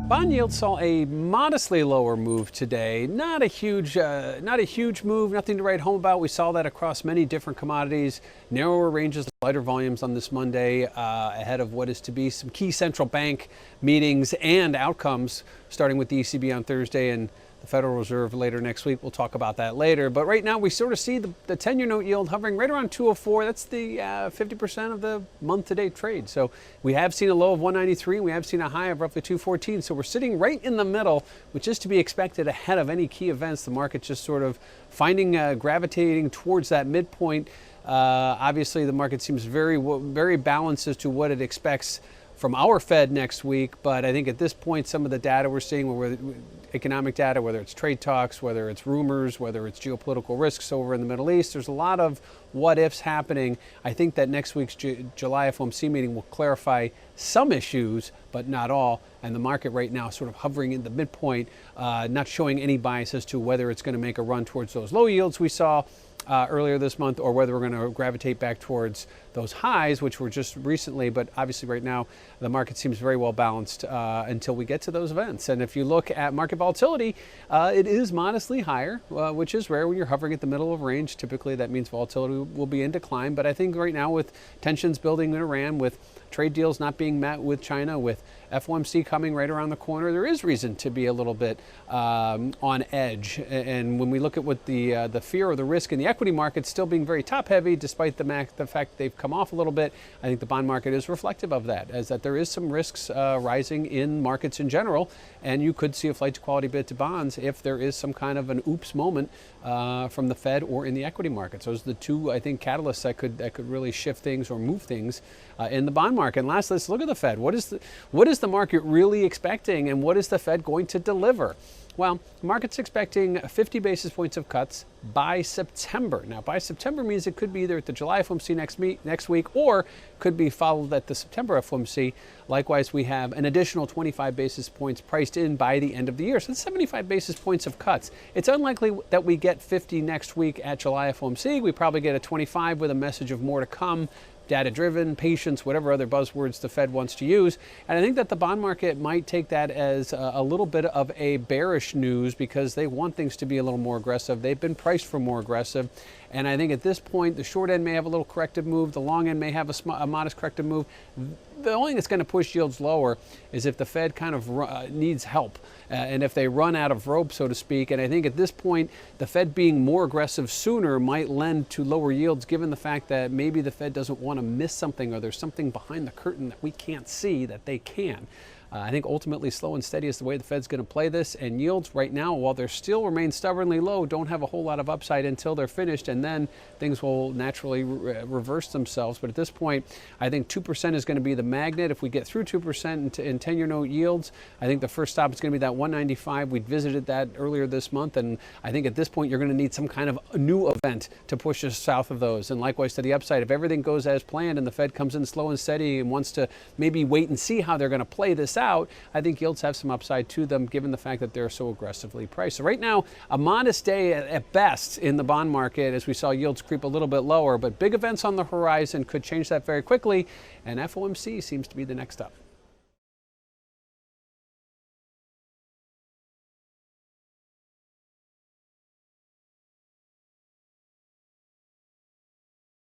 Bond yields saw a modestly lower move today. Not a huge move, nothing to write home about. We saw that across many different commodities. Narrower ranges, lighter volumes on this Monday ahead of what is to be some key central bank meetings and outcomes, starting with the ECB on Thursday and the Federal Reserve later next week. We'll talk about that later. But right now we sort of see the 10-year note yield hovering right around 204. That's the 50% of the month-to-date trade. So we have seen a low of 193. We have seen a high of roughly 214. So we're sitting right in the middle, which is to be expected ahead of any key events. The market just sort of gravitating towards that midpoint. Obviously, the market seems very balanced as to what it expects from our Fed next week, but I think at this point, some of the data we're seeing, economic data, whether it's trade talks, whether it's rumors, whether it's geopolitical risks over in the Middle East, there's a lot of what ifs happening. I think that next week's July FOMC meeting will clarify some issues, but not all. And the market right now sort of hovering in the midpoint, not showing any bias as to whether it's going to make a run towards those low yields we saw earlier this month, or whether we're going to gravitate back towards those highs, which were just recently. But obviously right now, the market seems very well balanced until we get to those events. And if you look at market volatility, it is modestly higher, which is rare when you're hovering at the middle of range. Typically, that means volatility will be in decline. But I think right now, with tensions building in Iran, with trade deals not being met with China, with FOMC coming right around the corner, there is reason to be a little bit on edge. And when we look at what the fear or the risk in the equity market still being very top heavy, despite the fact they've come off a little bit, I think the bond market is reflective of that, as that there is some risks rising in markets in general, and you could see a flight to quality bid to bonds if there is some kind of an oops moment from the Fed or in the equity markets. Those are the two, I think, catalysts that could really shift things or move things in the bond market. And last, let's look at the Fed. What is the market really expecting, and what is the Fed going to deliver? Well, the market's expecting 50 basis points of cuts by September. Now, by September means it could be either at the July FOMC next week, or could be followed at the September FOMC. Likewise, we have an additional 25 basis points priced in by the end of the year. So that's 75 basis points of cuts. It's unlikely that we get 50 next week at July FOMC. We probably get a 25 with a message of more to come. Data-driven, patience, whatever other buzzwords the Fed wants to use. And I think that the bond market might take that as a little bit of a bearish news, because they want things to be a little more aggressive. They've been priced for more aggressive. And I think at this point, the short end may have a little corrective move. The long end may have a modest corrective move. The only thing that's going to push yields lower is if the Fed kind of needs help, and if they run out of rope, so to speak. And I think at this point, the Fed being more aggressive sooner might lend to lower yields, given the fact that maybe the Fed doesn't want to miss something, or there's something behind the curtain that we can't see that they can. I think ultimately slow and steady is the way the Fed's going to play this, and yields right now, while they still remain stubbornly low, don't have a whole lot of upside until they're finished, and then things will naturally reverse themselves. But at this point, I think 2% is going to be the magnet. If we get through 2% in 10-year note yields, I think the first stop is going to be that 195. We visited that earlier this month, and I think at this point you're going to need some kind of a new event to push us south of those. And likewise to the upside, if everything goes as planned and the Fed comes in slow and steady and wants to maybe wait and see how they're going to play this out, I think yields have some upside to them, given the fact that they're so aggressively priced. So right now, a modest day at best in the bond market, as we saw yields creep a little bit lower, but big events on the horizon could change that very quickly, and FOMC seems to be the next up.